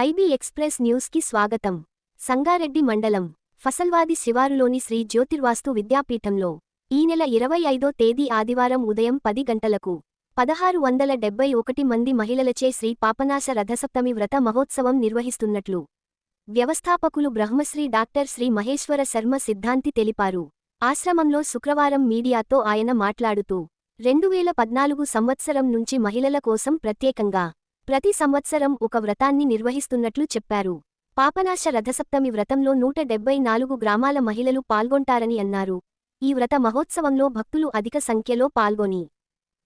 IB express న్యూస్కి స్వాగతం. సంగారెడ్డి మండలం ఫసల్వాది శివారులోని శ్రీ జ్యోతిర్వాస్తు విద్యాపీఠంలో ఈ నెల 25వ తేదీ ఆదివారం ఉదయం 10 గంటలకు 1671 మంది మహిళలచే శ్రీ పాపనాశ రథసప్తమి వ్రత మహోత్సవం నిర్వహిస్తున్నట్లు వ్యవస్థాపకులు బ్రహ్మశ్రీ డాక్టర్ శ్రీ మహేశ్వర శర్మ సిద్ధాంతి తెలిపారు. ఆశ్రమంలో శుక్రవారం మీడియాతో ఆయన మాట్లాడుతూ 2014 సంవత్సరం నుంచి మహిళల కోసం ప్రత్యేకంగా ప్రతి సంవత్సరం ఒక వ్రతాన్ని నిర్వహిస్తున్నట్లు చెప్పారు. పాపనాశ రథసప్తమి వ్రతంలో 174 గ్రామాల మహిళలు పాల్గొంటారని అన్నారు. ఈ వ్రత మహోత్సవంలో భక్తులు అధిక సంఖ్యలో పాల్గొని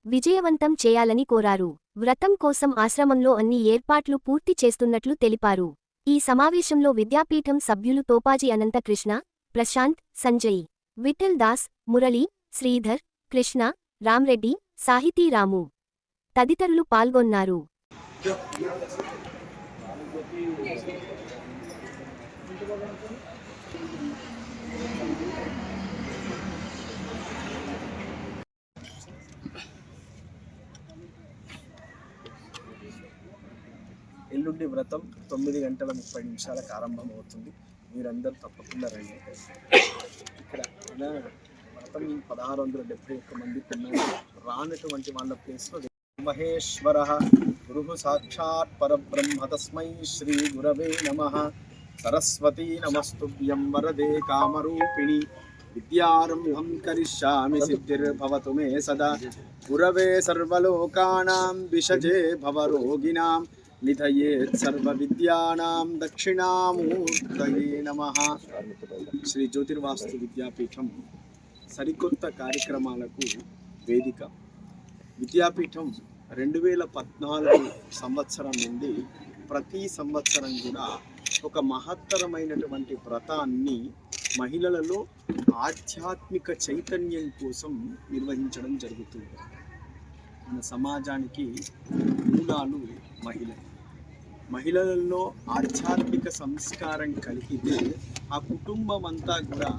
విజయవంతం చేయాలని కోరారు. వ్రతం కోసం ఆశ్రమంలో అన్ని ఏర్పాట్లు పూర్తి చేస్తున్నట్లు తెలిపారు. ఈ సమావేశంలో విద్యాపీఠం సభ్యులు తోపాజీ అనంతకృష్ణ, ప్రశాంత్, సంజయ్, విఠల్ దాస్, మురళి, శ్రీధర్, కృష్ణ, రామ్రెడ్డి, సాహితీ రాము తదితరులు పాల్గొన్నారు. ఎల్లుండి వ్రతం 9 గంటల 30 నిమిషాలకు ఆరంభమవుతుంది. మీరందరూ తప్పకుండా రండి. ఇక్కడ వ్రతం 1671 మందికి ఉన్నారు. రానటువంటి వాళ్ళ ప్లేస్లో మహేశ్వర గురు సాక్షాత్ పరబ్రహ్మ తస్మై శ్రీ గురవే నమః. సరస్వతీ నమస్తుభ్యం వరదే కామరూపిణి విద్యారంభం కరిష్యామి సిద్ధిర్భవతు మే సదా. గురవే సర్వలోకానాం విషజే భవరోగిణాం నిధయేత్ సర్వ విద్యానాం దక్షిణామూర్తయే నమః. శ్రీ జ్యోతిర్వాస్తు విద్యాపీఠం సరికొత్త కార్యక్రమాలకు వేదిక. విద్యాపీఠం 2014 సంవత్సరం నుండి ప్రతి సంవత్సరం కూడా ఒక మహత్తరమైనటువంటి వ్రతాన్ని మహిళలలో ఆధ్యాత్మిక చైతన్యం కోసం నిర్వహించడం జరుగుతుంది. మన సమాజానికి మూలాలు మహిళలలో ఆధ్యాత్మిక సంస్కారం కలిగితే ఆ కుటుంబం అంతా కూడా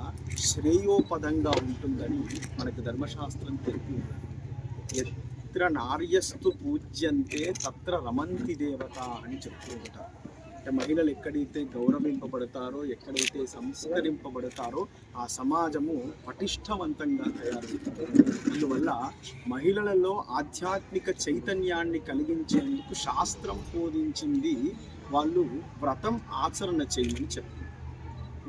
శ్రేయోపదంగా ఉంటుందని మనకు ధర్మశాస్త్రం తెలిపింది. ఎత్ర నార్యస్తు పూజ్యంతే తత్ర రమంతి దేవత అని చెప్తూ ఉంటారు. అంటే మహిళలు ఎక్కడైతే గౌరవింపబడతారో, ఎక్కడైతే సంస్కరింపబడతారో ఆ సమాజము పటిష్టవంతంగా తయారవుతుంది. అందువల్ల మహిళలలో ఆధ్యాత్మిక చైతన్యాన్ని కలిగించేందుకు శాస్త్రం బోధించింది వాళ్ళు వ్రతం ఆచరణ చేయమని చెప్తుంది.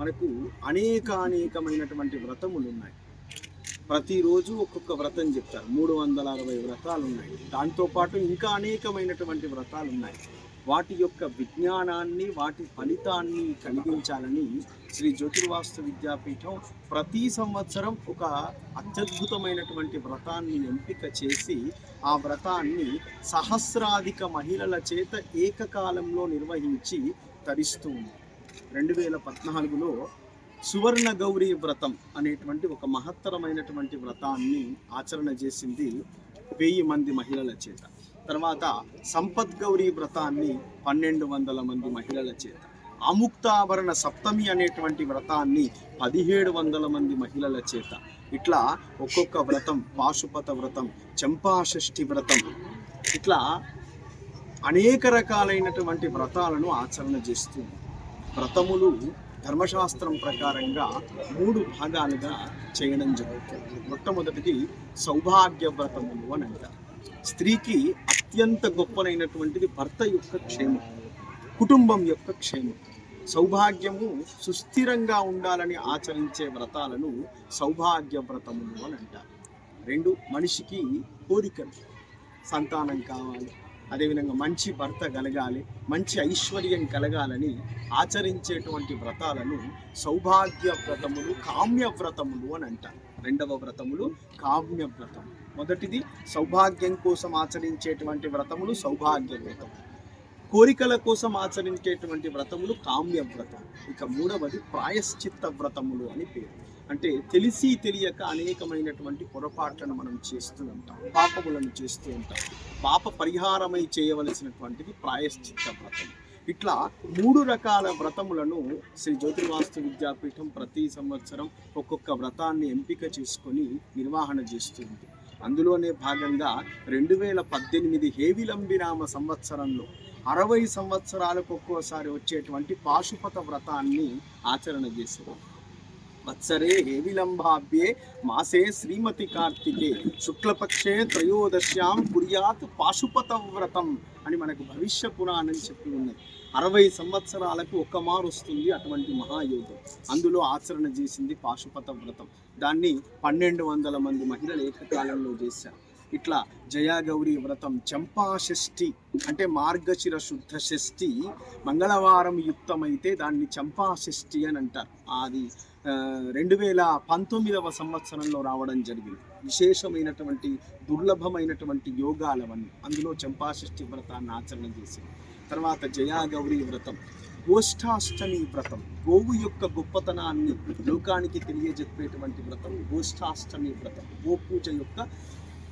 మనకు అనేకమైనటువంటి వ్రతములు ఉన్నాయి. ప్రతిరోజు ఒక్కొక్క వ్రతం చెప్తారు. 360 వ్రతాలు ఉన్నాయి. దాంతోపాటు ఇంకా అనేకమైనటువంటి వ్రతాలు ఉన్నాయి. వాటి యొక్క విజ్ఞానాన్ని, వాటి ఫలితాన్ని కలిగించాలని శ్రీ జ్యోతిర్వాస్తు విద్యాపీఠం ప్రతి సంవత్సరం ఒక అత్యద్భుతమైనటువంటి వ్రతాన్ని ఎంపిక చేసి ఆ వ్రతాన్ని సహస్రాధిక మహిళల చేత ఏకకాలంలో నిర్వహించి తరిస్తుంది. 2014లో సువర్ణ గౌరీ వ్రతం అనేటువంటి ఒక మహత్తరమైనటువంటి వ్రతాన్ని ఆచరణ చేసింది 1000 మంది మహిళల చేత. తర్వాత సంపత్ గౌరీ వ్రతాన్ని 1200 మంది మహిళల చేత. అముక్తాభరణ సప్తమి అనేటువంటి వ్రతాన్ని 1700 మంది మహిళల చేత. ఇట్లా ఒక్కొక్క వ్రతం, పాశుపత వ్రతం, చంపాషష్ఠి వ్రతం, ఇట్లా అనేక రకాలైనటువంటి వ్రతాలను ఆచరణ చేస్తుంది. వ్రతములు ధర్మశాస్త్రం ప్రకారంగా 3 భాగాలుగా చేయడం జరుగుతుంది. మొట్టమొదటిది సౌభాగ్య వ్రతములు అని అంటారు. స్త్రీకి అత్యంత గొప్పనైనటువంటిది భర్త యొక్క క్షేమం, కుటుంబం యొక్క క్షేమం. సౌభాగ్యము సుస్థిరంగా ఉండాలని ఆచరించే వ్రతాలను సౌభాగ్య వ్రతములు అని అంటారు. 2 మనిషికి కోరికలు, సంతానం కావాలి, అదేవిధంగా మంచి భర్త కలగాలి, మంచి ఐశ్వర్యం కలగాలని ఆచరించేటువంటి వ్రతాలను సౌభాగ్య వ్రతములు, కామ్య వ్రతములు అని అంటారు. 2వ వ్రతములు కామ్య వ్రతం. మొదటిది సౌభాగ్యం కోసం ఆచరించేటువంటి వ్రతములు సౌభాగ్య వ్రతం. కోరికల కోసం ఆచరించేటువంటి వ్రతములు కామ్య వ్రతం. ఇక 3వది ప్రాయశ్చిత్త వ్రతములు అని పేరు. అంటే తెలిసి తెలియక అనేకమైనటువంటి పొరపాట్లను మనం చేస్తూ ఉంటాం, పాపములను చేస్తూ ఉంటాం. పాప పరిహారమై చేయవలసినటువంటిది ప్రాయశ్చిత్త వ్రతం. ఇట్లా 3 రకాల వ్రతములను శ్రీ జ్యోతిర్వాస్తు విద్యాపీఠం ప్రతి సంవత్సరం ఒక్కొక్క వ్రతాన్ని ఎంపిక చేసుకొని నిర్వహణ చేస్తుంది. అందులోనే భాగంగా 2018 హేవిలంబినామ సంవత్సరంలో 60 సంవత్సరాలకు ఒక్కోసారి వచ్చేటువంటి పాశుపత వ్రతాన్ని ఆచరణ చేసేవారు. వత్సరే విలంబాభ్యే మాసే శ్రీమతి కార్తికే శుక్లపక్షే త్రయోదశ్యాం కుర్యాత్ పాశుపత వ్రతం అని మనకు భవిష్య పురాణం చెప్పి ఉన్నది. 60 సంవత్సరాలకు ఒక్క మారు వస్తుంది అటువంటి మహాయోగం. అందులో ఆచరణ చేసింది పాశుపత వ్రతం. దాన్ని 1200 మంది మహిళలు ఏకకాలంలో చేశారు. ఇట్లా జయాగౌరి వ్రతం చంపా షష్ఠి అంటే మార్గశిర శుద్ధ షష్ఠి మంగళవారం యుక్తమైతే దాన్ని చంపా షష్ఠి అని అంటారు. అది 2019వ సంవత్సరంలో రావడం జరిగింది. విశేషమైనటువంటి దుర్లభమైనటువంటి యోగాలవన్నీ అందులో చంపా షష్ఠి వ్రతాన్ని ఆచరణ చేసింది. తర్వాత జయాగౌరి వ్రతం, గోష్ఠాష్టమి వ్రతం, గోవు యొక్క గొప్పతనాన్ని లోకానికి తెలియజెప్పేటువంటి వ్రతం గోష్ఠాష్టమి వ్రతం. గోపూజ యొక్క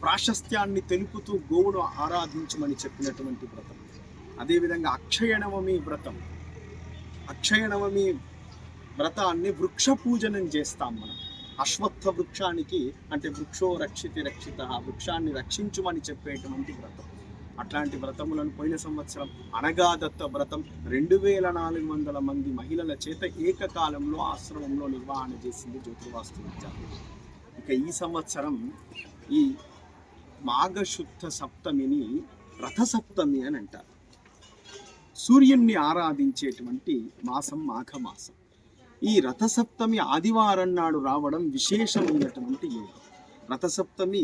ప్రాశస్త్యాన్ని తెలుపుతూ గోవును ఆరాధించమని చెప్పినటువంటి వ్రతం. అదేవిధంగా అక్షయనవమి వ్రతం, అక్షయనవమి వ్రతాన్ని వృక్ష పూజనం చేస్తాం మనం. అశ్వత్థ వృక్షానికి అంటే వృక్షో రక్షితి రక్షిత, వృక్షాన్ని రక్షించుమని చెప్పేటువంటి వ్రతం. అట్లాంటి వ్రతములను పోయిన సంవత్సరం అనగాదత్త వ్రతం 2400 మంది మహిళల చేత ఏకకాలంలో ఆశ్రమంలో నిర్వహణ చేసింది జ్యోతిర్వాస్తు విద్యాపీఠం. ఇక ఈ సంవత్సరం ఈ మాఘశుద్ధ సప్తమిని రథసప్తమి అని అంటారు. సూర్యుణ్ణి ఆరాధించేటువంటి మాసం మాఘమాసం. ఈ రథసప్తమి ఆదివారం నాడు రావడం విశేషమైనటువంటి యోగం. రథసప్తమి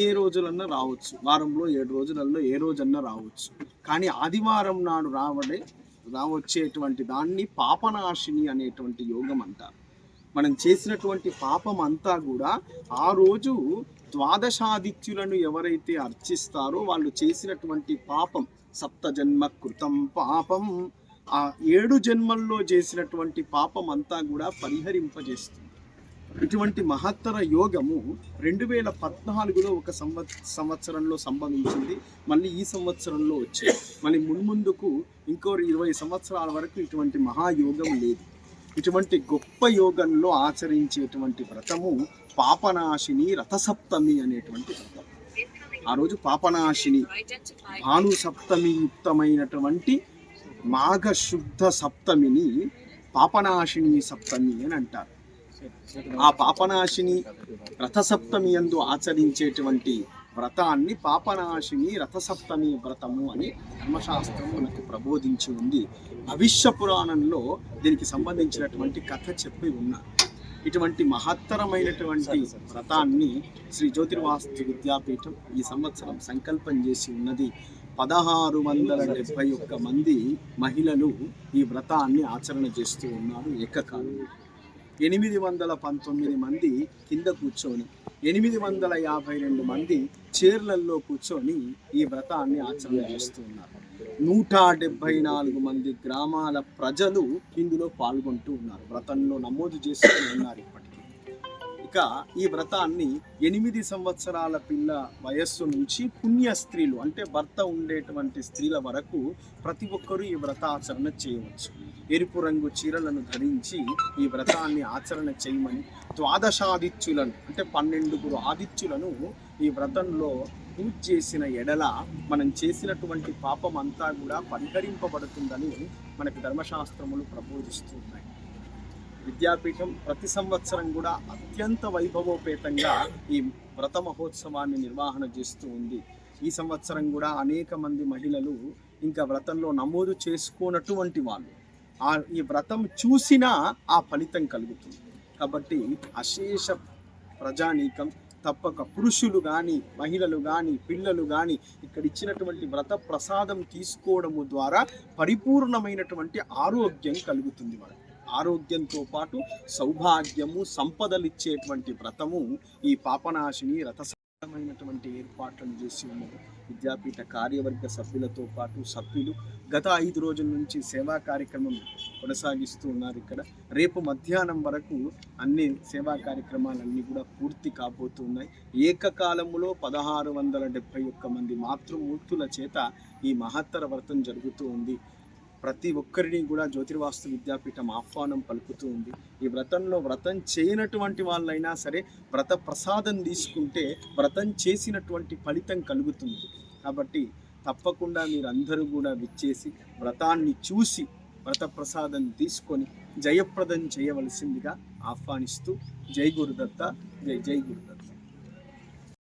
ఏ రోజులన్నా రావచ్చు, వారంలో 7 రోజులలో ఏ రోజన్నా రావచ్చు. కానీ ఆదివారం నాడు రావచ్చేటువంటి దాన్ని పాపనాశిని అనేటువంటి యోగం అంటారు. మనం చేసినటువంటి పాపం అంతా కూడా ఆ రోజు ద్వాదశాదిత్యులను ఎవరైతే అర్చిస్తారో వాళ్ళు చేసినటువంటి పాపం, 7 జన్మ కృతం పాపం, ఆ 7 జన్మల్లో చేసినటువంటి పాపం అంతా కూడా పరిహరింపజేస్తుంది. ఇటువంటి మహత్తర యోగము 2014లో ఒక సంవత్సరంలో సంభవించింది. మళ్ళీ ఈ సంవత్సరంలో వచ్చాయి. మళ్ళీ మున్ముందుకు ఇంకో 20 సంవత్సరాల వరకు ఇటువంటి మహాయోగం లేదు. ఇటువంటి గొప్ప యోగంలో ఆచరించేటువంటి వ్రతము పాపనాశిని రథసప్తమి అనేటువంటి వ్రతం. ఆ రోజు పాపనాశిని భాను సప్తమి యుక్తమైనటువంటి మాఘశుద్ధ సప్తమిని పాపనాశిని సప్తమి అని అంటారు. ఆ పాపనాశిని రథసప్తమి యందు ఆచరించేటువంటి వ్రతాన్ని పాపనాశిని రథసప్తమి వ్రతము అని ధర్మశాస్త్రం మనకు ప్రబోధించి ఉంది. భవిష్య పురాణంలో దీనికి సంబంధించినటువంటి కథ చెప్పి ఉన్నారు. ఇటువంటి మహత్తరమైనటువంటి వ్రతాన్ని శ్రీ జ్యోతిర్వాస్తు విద్యాపీఠం ఈ సంవత్సరం సంకల్పం చేసి ఉన్నది. 1671 మంది మహిళలు ఈ వ్రతాన్ని ఆచరణ చేస్తూ ఉన్నారు ఏకకాలంలో. 819 మంది కింద కూర్చొని, 852 మంది చైర్లలో కూర్చొని ఈ వ్రతాన్ని ఆచరణ చేస్తూ ఉన్నారు. 174 మంది గ్రామాల ప్రజలు ఇందులో పాల్గొంటూ ఉన్నారు. వ్రతంలో నమోదు చేసుకుని ఉన్నారు ఇప్పటికీ. ఇక ఈ వ్రతాన్ని 8 సంవత్సరాల పిల్ల వయస్సు నుంచి పుణ్య స్త్రీలు అంటే భర్త ఉండేటువంటి స్త్రీల వరకు ప్రతి ఒక్కరూ ఈ వ్రతాచరణ చేయవచ్చు. ఎరుపు రంగు చీరలను ధరించి ఈ వ్రతాన్ని ఆచరణ చేయమని, ద్వాదశాదిత్యులను అంటే 12 ఆదిత్యులను ఈ వ్రతంలో పూజ చేసిన ఎడల మనం చేసినటువంటి పాపం అంతా కూడా పరిహరింపబడుతుందని మనకు ధర్మశాస్త్రములు ప్రబోధిస్తున్నాయి. విద్యాపీఠం ప్రతి సంవత్సరం కూడా అత్యంత వైభవోపేతంగా ఈ వ్రత మహోత్సవాన్ని నిర్వహణ చేస్తూ ఉంది. ఈ సంవత్సరం కూడా అనేక మంది మహిళలు ఇంకా వ్రతంలో నమోదు చేసుకోనటువంటి వాళ్ళు ఈ వ్రతం చూసినా ఆ ఫలితం కలుగుతుంది. కాబట్టి అశేష ప్రజానీకం తప్పక పురుషులు కానీ మహిళలు కానీ పిల్లలు కానీ ఇక్కడ ఇచ్చినటువంటి వ్రత ప్రసాదం తీసుకోవడము ద్వారా పరిపూర్ణమైనటువంటి ఆరోగ్యం కలుగుతుంది. మనకు ఆరోగ్యంతో పాటు సౌభాగ్యము సంపదలు ఇచ్చేటువంటి వ్రతము ఈ పాపనాశిని రథసమైనటువంటి ఏర్పాట్లను చేసి ఉన్నారు. విద్యాపీఠ కార్యవర్గ సభ్యులతో పాటు సభ్యులు గత 5 రోజుల నుంచి సేవా కార్యక్రమం కొనసాగిస్తూ ఉన్నారు. ఇక్కడ రేపు మధ్యాహ్నం వరకు అన్ని సేవా కార్యక్రమాలన్నీ కూడా పూర్తి కాబోతున్నాయి. ఏకకాలములో 1671 మంది మాతృమూర్తుల చేత ఈ మహత్తర వ్రతం జరుగుతూ ఉంది. ప్రతి ఒక్కరిని కూడా జ్యోతిర్వాస్తు విద్యాపీఠం ఆహ్వానం పలుకుతూ ఉంది. ఈ వ్రతంలో వ్రతం చేయనటువంటి వాళ్ళైనా సరే వ్రత ప్రసాదం తీసుకుంటే వ్రతం చేసినటువంటి ఫలితం కలుగుతుంది. కాబట్టి తప్పకుండా మీరందరూ కూడా విచ్చేసి వ్రతాన్ని చూసి వ్రత ప్రసాదం తీసుకొని జయప్రదం చేయవలసిందిగా ఆహ్వానిస్తూ జై గురుదత్త, జై జై గురుదత్త.